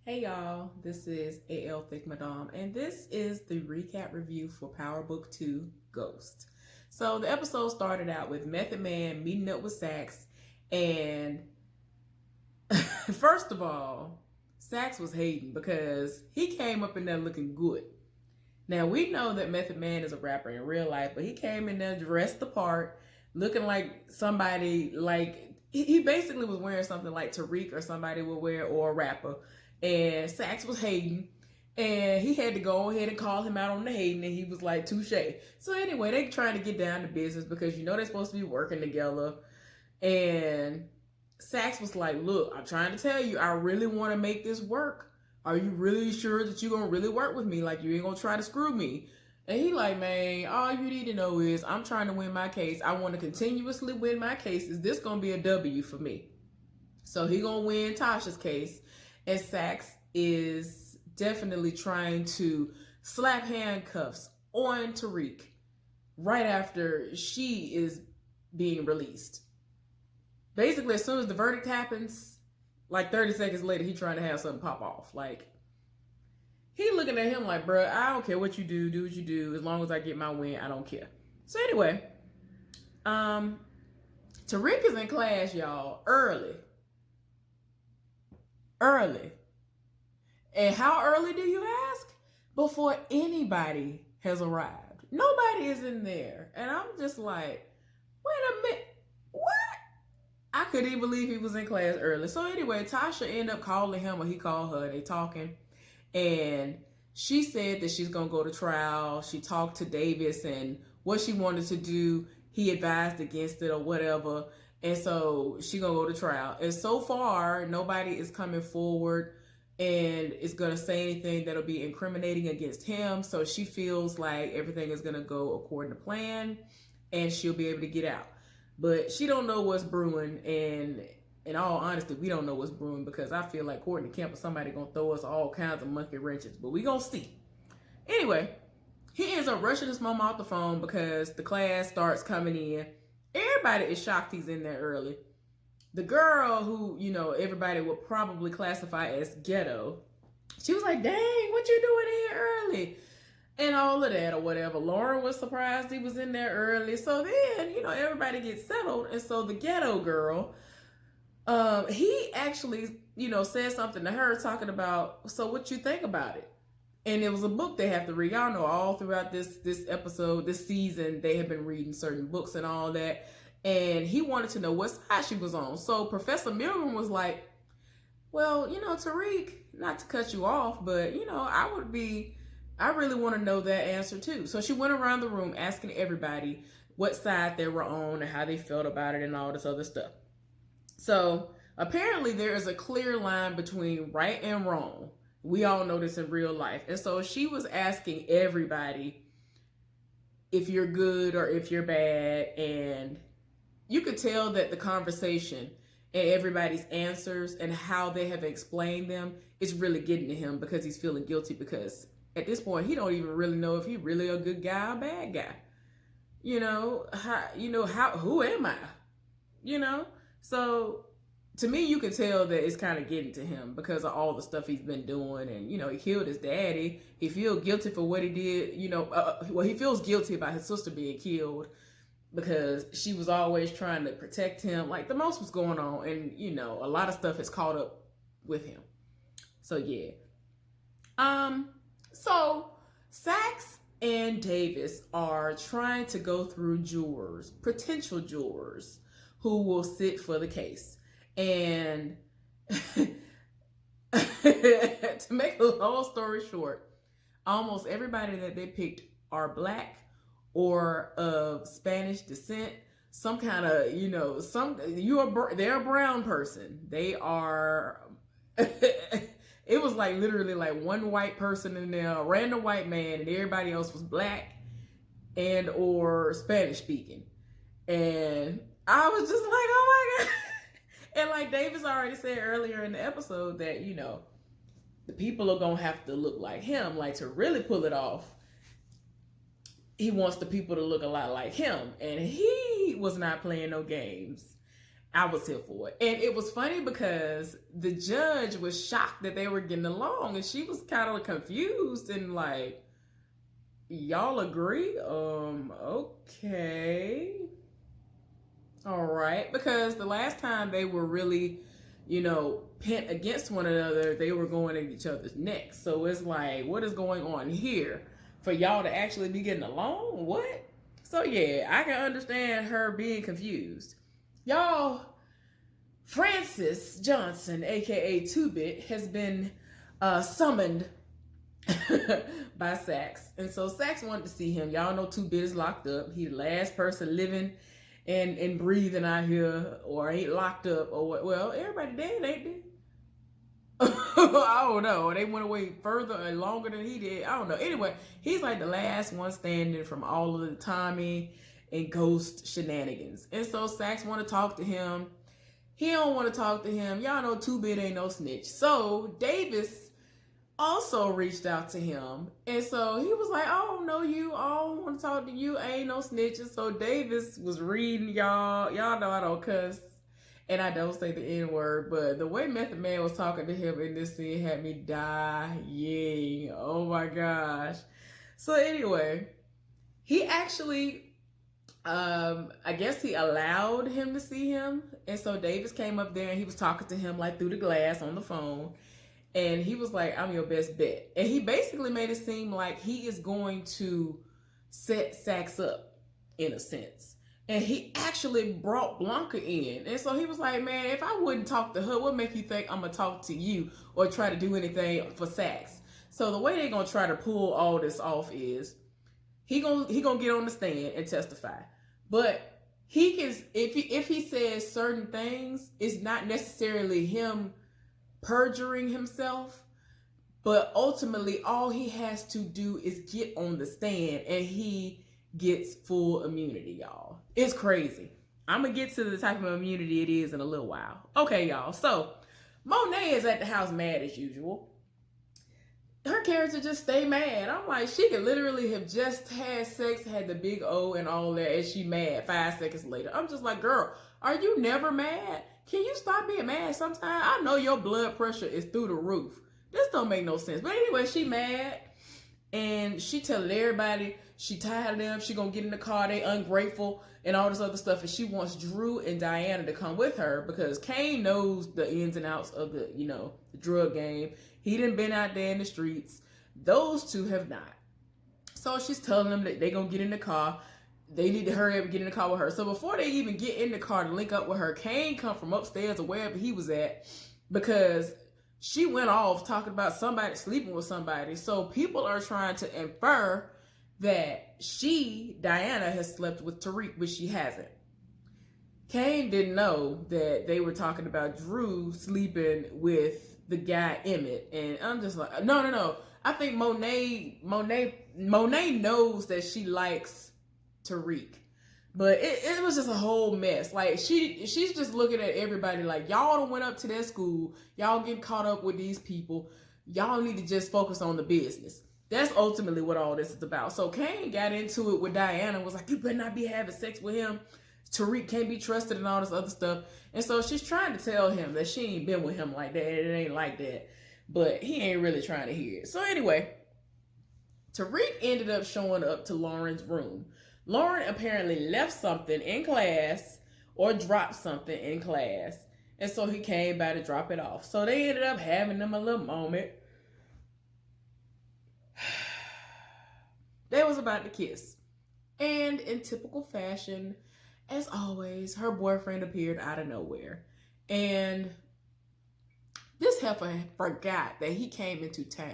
Hey y'all, this is AL Thick Madame, and this is the recap review for Power Book 2 Ghost. So the episode started out with Method Man meeting up with Saxe, and first of all, Saxe was hating because he came up in there looking good. Now we know that Method Man is a rapper in real life, but he came in there dressed the part, looking like somebody like he basically was wearing something like Tariq or somebody would wear, or a rapper. And Saxe was hating, and he had to go ahead and call him out on the hating, and he was like, touche. So anyway, they trying to get down to business because they're supposed to be working together. And Saxe was like, look, I'm trying to tell you, I really want to make this work. Are you really sure that you're going to really work with me? Like, you ain't going to try to screw me. And he like, man, all you need to know is I'm trying to win my case. I want to continuously win my case. Is this going to be a W for me? So he going to win Tasha's case. And Saxe is definitely trying to slap handcuffs on Tariq right after she is being released. Basically, as soon as the verdict happens, like 30 seconds later, he trying to have something pop off. Like, he looking at him like, bruh, I don't care what you do what you do. As long as I get my win, I don't care. So anyway, Tariq is in class, y'all, early. And how early do you ask? Before anybody has arrived. Nobody is in there. And I'm just like, wait a minute, what? I couldn't even believe he was in class early. So anyway, Tasha ended up calling him, or he called her, they talking. And she said that she's going to go to trial. She talked to Davis and what she wanted to do. He advised against it or whatever. And so she going to go to trial. And so far, nobody is coming forward and is going to say anything that'll be incriminating against him. So she feels like everything is going to go according to plan and she'll be able to get out. But she don't know what's brewing, and in all honesty, we don't know what's brewing because I feel like Courtney Kemp or somebody gonna throw us all kinds of monkey wrenches, but we gonna see. Anyway, he ends up rushing his mom off the phone because the class starts coming in. Everybody is shocked he's in there early. The girl who, everybody would probably classify as ghetto, she was like, dang, what you doing here early? And all of that or whatever. Lauren was surprised he was in there early. So then, everybody gets settled. And so the ghetto girl, he actually, said something to her talking about, so what you think about it? And it was a book they have to read. Y'all know all throughout this episode, this season, they have been reading certain books and all that. And he wanted to know what side she was on. So Professor Milgram was like, well, Tariq, not to cut you off, but, I really want to know that answer too. So she went around the room asking everybody what side they were on and how they felt about it and all this other stuff. So apparently there is a clear line between right and wrong. We all know this in real life. And so she was asking everybody if you're good or if you're bad. And you could tell that the conversation and everybody's answers and how they have explained them is really getting to him because he's feeling guilty, because at this point, he don't even really know if he really a good guy or bad guy. Who am I? So to me, you can tell that it's kind of getting to him because of all the stuff he's been doing. And, he killed his daddy. He feels guilty for what he did. He feels guilty about his sister being killed because she was always trying to protect him. Like, the most was going on. And, a lot of stuff has caught up with him. So, yeah. So Saxe and Davis are trying to go through jurors, potential jurors, who will sit for the case. And to make a long story short, almost everybody that they picked are black or of Spanish descent. Some kind of, they're a brown person. They are... It was like literally like one white person in there, a random white man, and everybody else was black and or Spanish speaking. And I was just like, oh my God. And like Davis already said earlier in the episode that, the people are going to have to look like him. Like, to really pull it off, he wants the people to look a lot like him. And he was not playing no games. I was here for it. And it was funny because the judge was shocked that they were getting along, and she was kind of confused and like, y'all agree? Okay. All right. Because the last time they were really, pent against one another, they were going at each other's necks. So it's like, what is going on here? For y'all to actually be getting along? What? So yeah, I can understand her being confused. Y'all, Francis Johnson, aka 2-Bit, has been summoned by Saxe. And so Saxe wanted to see him. Y'all know 2-Bit is locked up. He's the last person living and breathing out here, or ain't locked up, or what. Well, everybody dead, ain't they? I don't know. They went away further and longer than he did. I don't know. Anyway, he's like the last one standing from all of the Tommy and Ghost shenanigans. And so Saxe want to talk to him. He don't want to talk to him. Y'all know 2-Bit ain't no snitch. So Davis also reached out to him. And so he was like, I don't know you. I don't want to talk to you. I ain't no snitching. So Davis was reading y'all. Y'all know I don't cuss. And I don't say the N-word, but the way Method Man was talking to him in this scene had me dying. Oh my gosh. So anyway, he actually, I guess he allowed him to see him. And so Davis came up there and he was talking to him like through the glass on the phone. And he was like, I'm your best bet. And he basically made it seem like he is going to set Saxe up in a sense. And he actually brought Blanca in. And so he was like, man, if I wouldn't talk to her, what make you think I'm going to talk to you or try to do anything for Saxe? So the way they're going to try to pull all this off is he gonna get on the stand and testify. But he can, if he says certain things, it's not necessarily him perjuring himself. But ultimately, all he has to do is get on the stand and he gets full immunity, y'all. It's crazy. I'm going to get to the type of immunity it is in a little while. Okay, y'all. So, Monet is at the house mad as usual. Her character just stay mad. I'm like, she could literally have just had sex, had the big O and all that, and she mad 5 seconds later. I'm just like, girl, are you never mad? Can you stop being mad sometime? I know your blood pressure is through the roof. This don't make no sense. But anyway, she mad. And she telling everybody she tired of them. She gonna get in the car. They ungrateful and all this other stuff. And she wants Drew and Diana to come with her because Kane knows the ins and outs of the, the drug game. He done been out there in the streets. Those two have not. So she's telling them that they gonna get in the car. They need to hurry up and get in the car with her. So before they even get in the car to link up with her, Kane come from upstairs or wherever he was at because she went off talking about somebody sleeping with somebody. So people are trying to infer that Diana, has slept with Tariq, but she hasn't. Kane didn't know that they were talking about Drew sleeping with the guy Emmett. And I'm just like, no. I think Monet knows that she likes Tariq. But it was just a whole mess. Like, she's just looking at everybody like, y'all done went up to that school. Y'all getting caught up with these people. Y'all need to just focus on the business. That's ultimately what all this is about. So Kane got into it with Diana, was like, you better not be having sex with him. Tariq can't be trusted and all this other stuff. And so she's trying to tell him that she ain't been with him like that. It ain't like that. But he ain't really trying to hear it. So anyway, Tariq ended up showing up to Lauren's room. Lauren apparently left something in class or dropped something in class. And so he came by to drop it off. So they ended up having them a little moment. They was about to kiss. And in typical fashion, as always, her boyfriend appeared out of nowhere. And this heifer forgot that he came into town.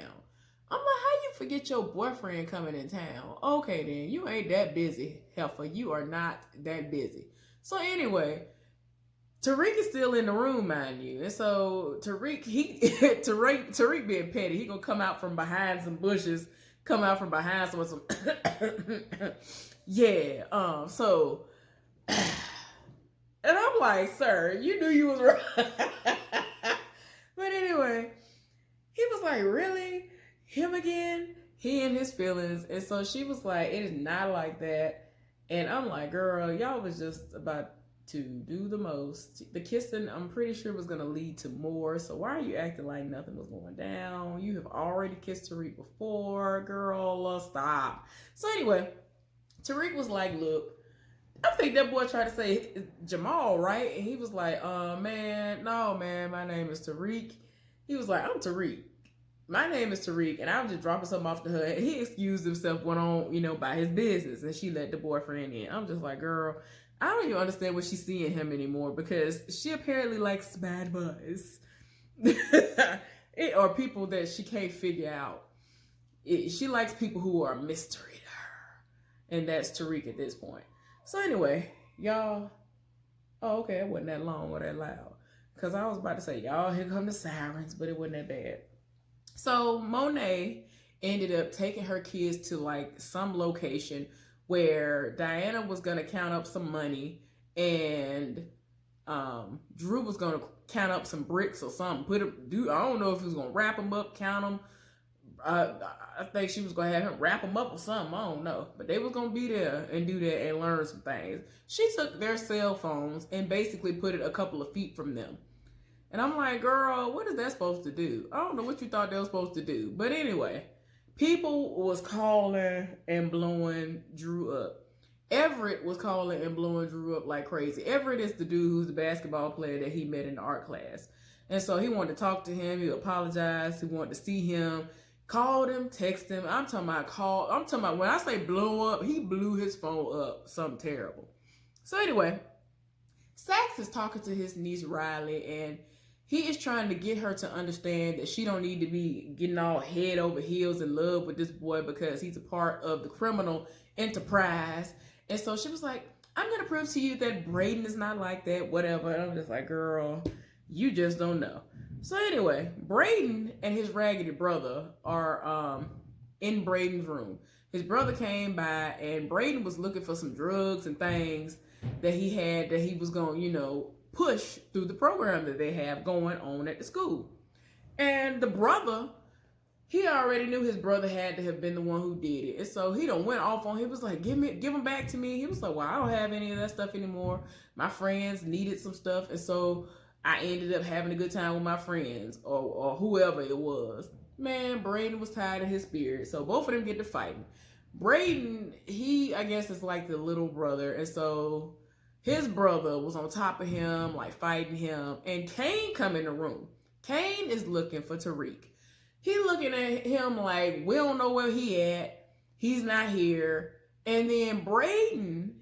I'm like, how you forget your boyfriend coming in town? Okay, then, you ain't that busy, heifer. You are not that busy. So anyway, Tariq is still in the room, mind you. And so Tariq being petty, he gonna come out from behind some bushes, come out from behind some yeah. So and I'm like, sir, you knew you was right. But anyway, he was like, really? Him again? He and his feelings. And so she was like, it is not like that. And I'm like, girl, y'all was just about to do the most. The kissing, I'm pretty sure, was going to lead to more. So why are you acting like nothing was going down? You have already kissed Tariq before. Girl, stop. So anyway, Tariq was like, look, I think that boy tried to say Jamal, right? And he was like, man, no, man, my name is Tariq. He was like, I'm Tariq. My name is Tariq, and I was just dropping something off to her. And he excused himself, went on, by his business, and she let the boyfriend in. I'm just like, girl, I don't even understand what she's seeing him anymore, because she apparently likes bad boys. Or people that she can't figure out. She likes people who are mystery to her. And that's Tariq at this point. So anyway, y'all. Oh, okay, it wasn't that long or that loud. Because I was about to say, y'all, here come the sirens, but it wasn't that bad. So Monet ended up taking her kids to like some location where Diana was going to count up some money, and Drew was going to count up some bricks or something. I don't know if he was going to wrap them up, count them. I think she was going to have him wrap them up or something. I don't know. But they was going to be there and do that and learn some things. She took their cell phones and basically put it a couple of feet from them. And I'm like, girl, what is that supposed to do? I don't know what you thought they were supposed to do. But anyway, people was calling and blowing Drew up. Everett was calling and blowing Drew up like crazy. Everett is the dude who's the basketball player that he met in the art class. And so he wanted to talk to him. He apologized. He wanted to see him. Called him, texted him. I'm talking about when I say blow up, he blew his phone up. Something terrible. So anyway, Saxe is talking to his niece Riley, and he is trying to get her to understand that she don't need to be getting all head over heels in love with this boy because he's a part of the criminal enterprise. And so she was like, I'm going to prove to you that Brayden is not like that, whatever. And I'm just like, girl, you just don't know. So anyway, Brayden and his raggedy brother are in Brayden's room. His brother came by, and Brayden was looking for some drugs and things that he had that he was going to, push through the program that they have going on at the school. And the brother, he already knew his brother had to have been the one who did it. And so he done went off on him. He was like, give them back to me. He was like, well, I don't have any of that stuff anymore. My friends needed some stuff. And so I ended up having a good time with my friends or whoever it was. Man, Brayden was tired of his spirit. So both of them get to fighting. Brayden, he, I guess, is like the little brother. And so his brother was on top of him, like fighting him. And Kane come in the room. Kane is looking for Tariq. He looking at him like, we don't know where he at. He's not here. And then Brayden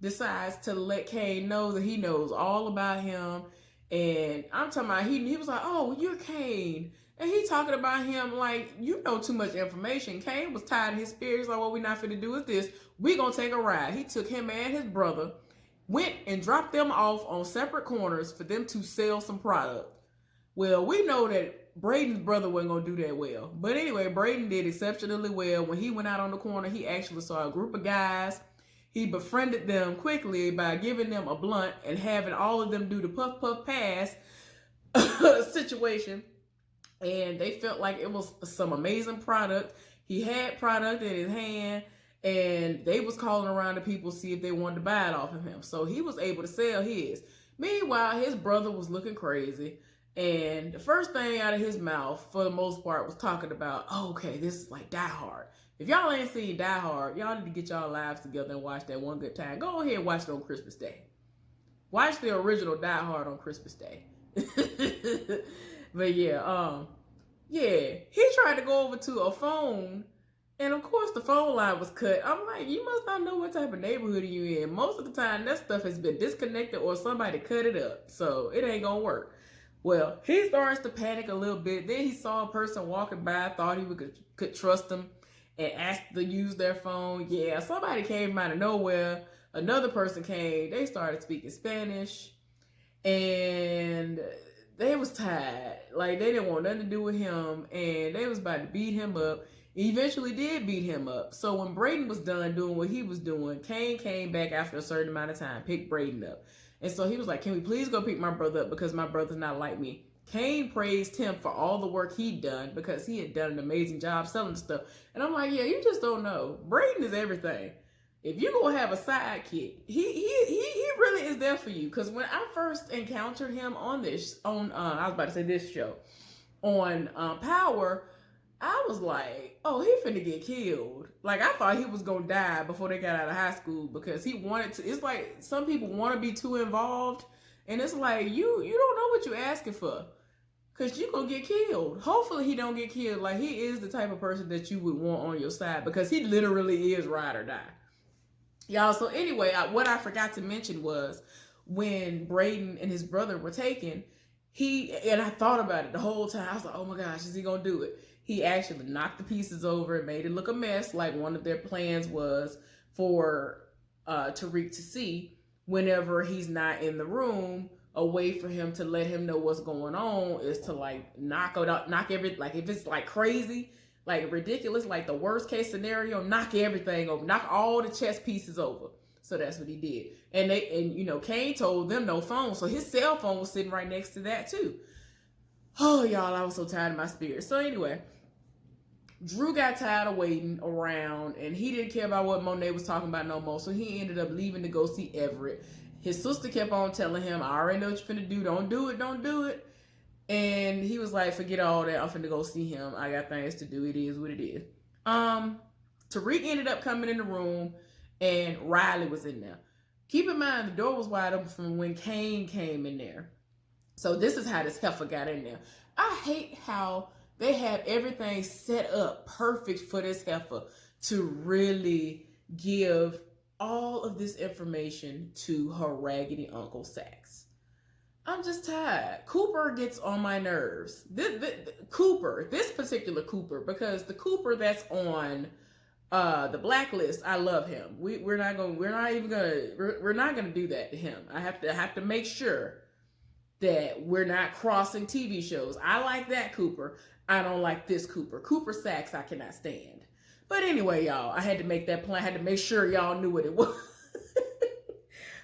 decides to let Kane know that he knows all about him. And I'm talking about, he was like, oh, you're Kane. And he talking about him like, you know too much information. Kane was tired of his spirit. He's like, what we not finna do is this. We gonna take a ride. He took him and his brother, went and dropped them off on separate corners for them to sell some product. Well, we know that Brayden's brother wasn't going to do that well. But anyway, Brayden did exceptionally well. When he went out on the corner, he actually saw a group of guys. He befriended them quickly by giving them a blunt and having all of them do the puff, puff, pass situation. And they felt like it was some amazing product. He had product in his hand, and they was calling around to people to see if they wanted to buy it off of him. So he was able to sell his. Meanwhile, his brother was looking crazy. And the first thing out of his mouth, for the most part, was talking about, oh, okay, this is like Die Hard. If y'all ain't seen Die Hard, y'all need to get y'all lives together and watch that one good time. Go ahead and watch it on Christmas Day. Watch the original Die Hard on Christmas Day. But yeah, he tried to go over to a phone, and of course the phone line was cut. I'm like, you must not know what type of neighborhood you in. Most of the time, that stuff has been disconnected or somebody cut it up, so it ain't gonna work. Well, he starts to panic a little bit. Then he saw a person walking by, thought he could trust them, and asked to use their phone. Yeah, somebody came out of nowhere. Another person came. They started speaking Spanish, and they was tired. Like, they didn't want nothing to do with him, and they was about to beat him up. He eventually did beat him up. So when Brayden was done doing what he was doing, Kane came back after a certain amount of time, picked Brayden up. And so he was like, can we please go pick my brother up because my brother's not like me. Kane praised him for all the work he'd done because he had done an amazing job selling stuff. And I'm like, yeah, you just don't know. Brayden is everything. if you gonna have a sidekick, he really is there for you. Because when I first encountered him on I was about to say this show on Power, I was like, oh, he finna get killed. Like, I thought he was gonna die before they got out of high school because he wanted to. It's like some people want to be too involved, and it's like you don't know what you're asking for. Because you gonna get killed. Hopefully he don't get killed. Like, he is the type of person that you would want on your side because he literally is ride or die. Y'all, so anyway, what I forgot to mention was when Brayden and his brother were taken, and I thought about it the whole time. I was like, oh my gosh, is he gonna do it? He actually knocked the pieces over and made it look a mess. Like, one of their plans was for Tariq to see whenever he's not in the room. A way for him to let him know what's going on is to like knock every, like if it's like crazy, like ridiculous, like the worst case scenario, knock everything over, knock all the chess pieces over. So that's what he did. And Cane told them no phone, so his cell phone was sitting right next to that too. Oh, y'all, I was so tired of my spirit. So anyway, Drew got tired of waiting around, and he didn't care about what Monet was talking about no more. So he ended up leaving to go see Everett. His sister kept on telling him, I already know what you're finna do. Don't do it. Don't do it. And he was like, forget all that. I'm finna go see him. I got things to do. It is what it is. Tariq ended up coming in the room, and Riley was in there. Keep in mind, the door was wide open from when Cane came in there. So this is how this heifer got in there. I hate how they have everything set up perfect for this heifer to really give all of this information to her raggedy Uncle Saxe. I'm just tired. Cooper gets on my nerves. This particular Cooper, because the Cooper that's on the blacklist, I love him. We're not gonna do that to him. I have to make sure that we're not crossing TV shows. I like that Cooper. I don't like this Cooper. Cooper Saxe I cannot stand. But anyway, y'all, I had to make that plan. I had to make sure y'all knew what it was.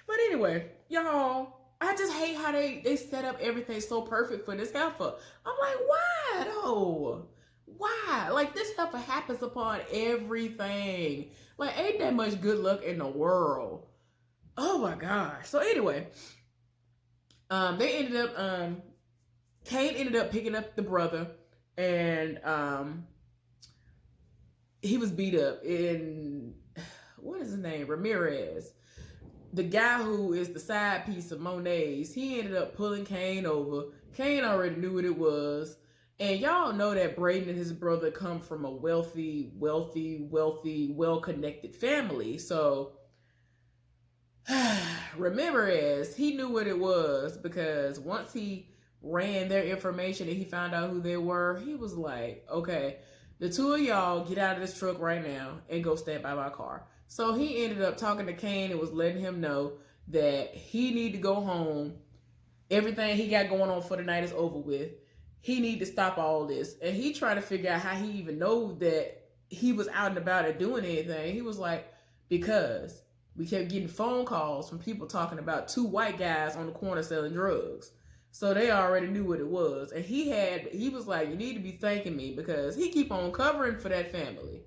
But anyway, y'all, I just hate how they set up everything so perfect for this heifer. I'm like, why though? Why? Like, this heifer happens upon everything. Like, ain't that much good luck in the world. Oh my gosh. So anyway, they ended up, Cane ended up picking up the brother, and he was beat up in, what is his name? Ramirez. The guy who is the side piece of Monet's, he ended up pulling Cane over. Cane already knew what it was. And y'all know that Brayden and his brother come from a wealthy, well-connected family. So Ramirez, he knew what it was, because once he ran their information and he found out who they were, he was like, okay, the two of y'all get out of this truck right now and go stand by my car. So he ended up talking to Cane and was letting him know that he need to go home. Everything he got going on for the night is over with. He need to stop all this. And he tried to figure out how he even know that he was out and about and doing anything. He was like, because we kept getting phone calls from people talking about two white guys on the corner selling drugs. So they already knew what it was. And he was like, you need to be thanking me, because he keep on covering for that family.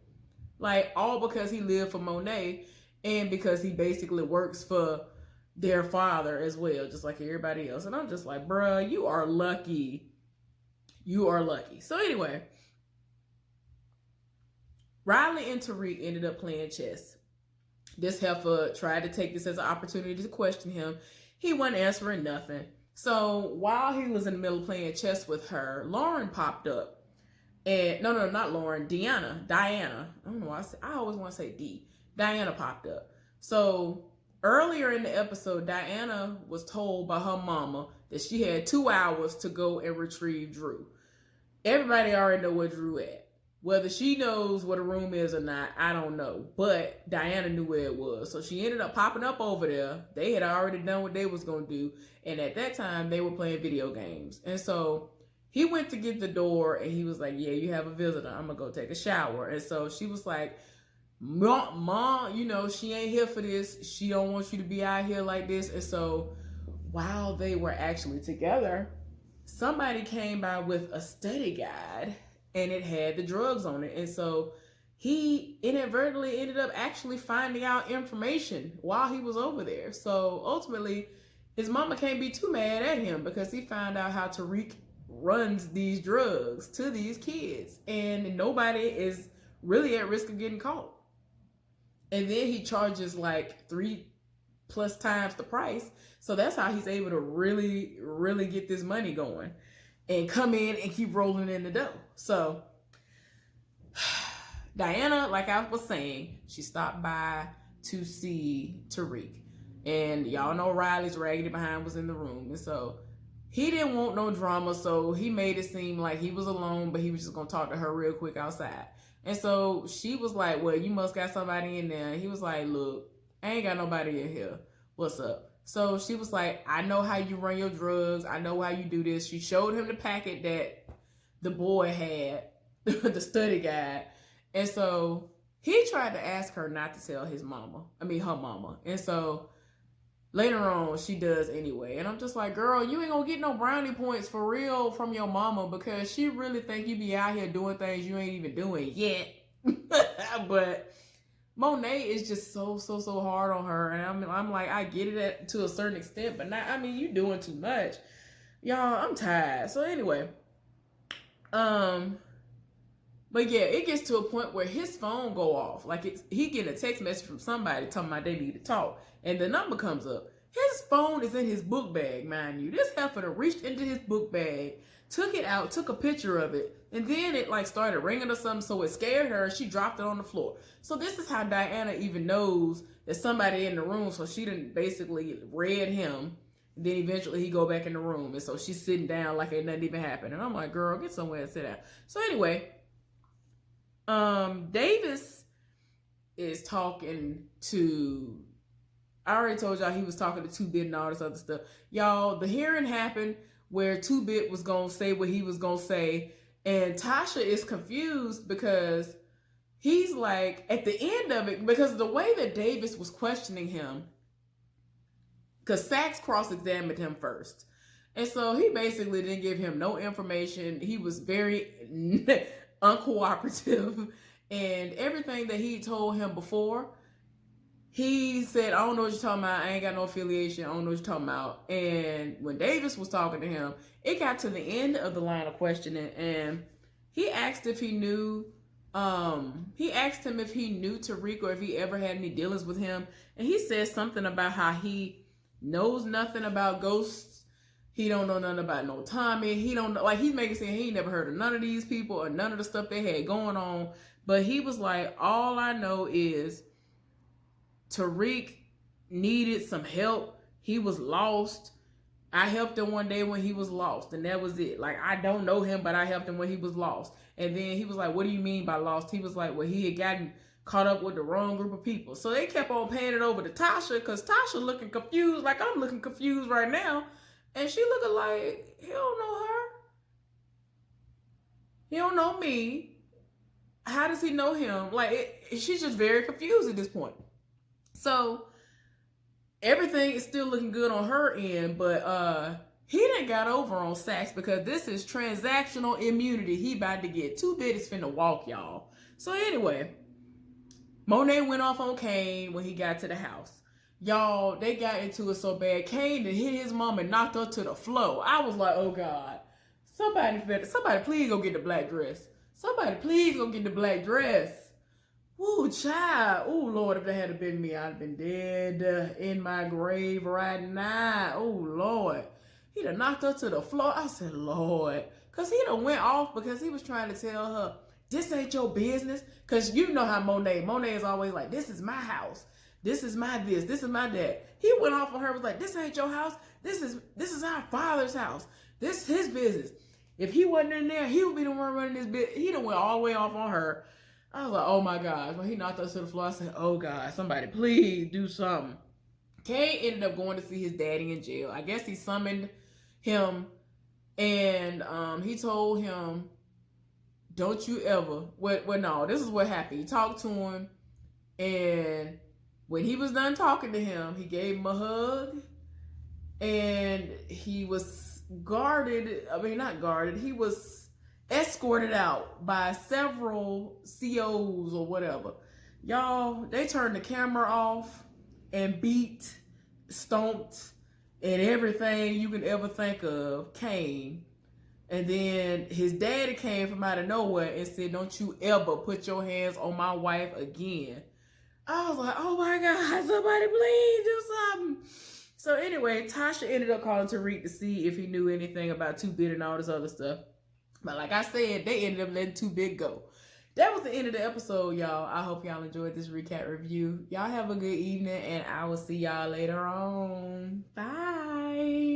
Like, all because he lived for Monet, and because he basically works for their father as well, just like everybody else. And I'm just like, bruh, you are lucky. You are lucky. So anyway, Riley and Tariq ended up playing chess. This heifer tried to take this as an opportunity to question him. He wasn't answering nothing. So while he was in the middle of playing chess with her, Lauren popped up. And no, not Lauren, Diana. I don't know why I always want to say D. Diana popped up. So earlier in the episode, Diana was told by her mama that she had 2 hours to go and retrieve Drew. Everybody already know where Drew at. Whether she knows what a room is or not, I don't know. But Diana knew where it was. So she ended up popping up over there. They had already done what they was going to do. And at that time, they were playing video games. And so he went to get the door, and he was like, yeah, you have a visitor. I'm going to go take a shower. And so she was like, Mom, you know, she ain't here for this. She don't want you to be out here like this. And so while they were actually together, somebody came by with a study guide, and it had the drugs on it. And so he inadvertently ended up actually finding out information while he was over there. So ultimately, his mama can't be too mad at him because he found out how Tariq runs these drugs to these kids, and nobody is really at risk of getting caught. And then he charges like 3+ times the price. So that's how he's able to really, really get this money going and come in and keep rolling in the dough. So Diana, like I was saying, she stopped by to see Tariq. And y'all know Riley's raggedy behind was in the room. And so he didn't want no drama, so he made it seem like he was alone, but he was just going to talk to her real quick outside. And so she was like, well, you must got somebody in there. And he was like, look, I ain't got nobody in here. What's up? So she was like, I know how you run your drugs. I know how you do this. She showed him the packet that the boy had, the study guide. And so he tried to ask her not to tell her mama. And so later on, she does anyway. And I'm just like, girl, you ain't gonna get no brownie points for real from your mama because she really think you be out here doing things you ain't even doing yet. But Monet is just so hard on her. And I'm like, I get it to a certain extent, but not, I mean, you doing too much. Y'all, I'm tired. So anyway, but yeah, it gets to a point where his phone go off. Like he get a text message from somebody talking about they need to talk. And the number comes up. His phone is in his book bag, mind you. This heifer reached into his book bag, took it out, took a picture of it, and then it like started ringing or something, so it scared her. She dropped it on the floor. So this is how Diana even knows there's somebody in the room. So she didn't basically read him. And then eventually he go back in the room. And so she's sitting down like ain't nothing even happened. And I'm like, girl, get somewhere and sit down. So anyway, Davis is talking to, I already told y'all he was talking to 2-Bit and all this other stuff. Y'all, the hearing happened where 2-Bit was going to say what he was going to say. And Tasha is confused because he's like, at the end of it, because the way that Davis was questioning him, because Sachs cross-examined him first. And so he basically didn't give him no information. He was very uncooperative. And everything that he told him before, he said, I don't know what you're talking about. I ain't got no affiliation. I don't know what you're talking about. And when Davis was talking to him, it got to the end of the line of questioning. And he asked if he knew, he asked him if he knew Tariq or if he ever had any dealings with him. And he said something about how he knows nothing about ghosts. He don't know nothing about no Tommy. He don't know, like he's making it seem he ain't never heard of none of these people or none of the stuff they had going on. But he was like, all I know is Tariq needed some help. He was lost. I helped him one day when he was lost, and that was it. Like, I don't know him, but I helped him when he was lost. And then he was like, what do you mean by lost? He was like, well, he had gotten caught up with the wrong group of people. So they kept on paying it over to Tasha, because Tasha looking confused, like I'm looking confused right now. And she looking like, he don't know her. He don't know me. How does he know him? Like, she's just very confused at this point. So everything is still looking good on her end, but he done got over on Sachs because this is transactional immunity he about to get. 2-Bit is finna walk, y'all. So anyway, Monet went off on Kane when he got to the house. Y'all, they got into it so bad. Kane hit his mom and knocked her to the floor. I was like, oh God. Somebody please go get the black dress. Somebody please go get the black dress. Woo, child. Oh, Lord, if that had been me, I'd have been dead in my grave right now. Oh, Lord. He done knocked her to the floor. I said, Lord. Because he done went off because he was trying to tell her, this ain't your business. Because you know how Monet is always like, this is my house. This is my this. This is my that. He went off on her, was like, this ain't your house. This is our father's house. This is his business. If he wasn't in there, he would be the one running this business. He done went all the way off on her. I was like, oh my gosh. When he knocked us to the floor, I said, oh God, somebody please do something. Kane ended up going to see his daddy in jail. I guess he summoned him and he told him, don't you ever, well, no, this is what happened. He talked to him, and when he was done talking to him, he gave him a hug, and he was guarded. I mean, not guarded. He was escorted out by several COs or whatever. Y'all, they turned the camera off and beat, stomped, and everything you can ever think of came. And then his daddy came from out of nowhere and said, "Don't you ever put your hands on my wife again." I was like, "Oh my God, somebody please do something." So anyway, Tasha ended up calling Tariq to see if he knew anything about 2Bit and all this other stuff. But like I said, they ended up letting 2Bit go. That was the end of the episode, y'all. I hope y'all enjoyed this recap review. Y'all have a good evening, and I will see y'all later on. Bye.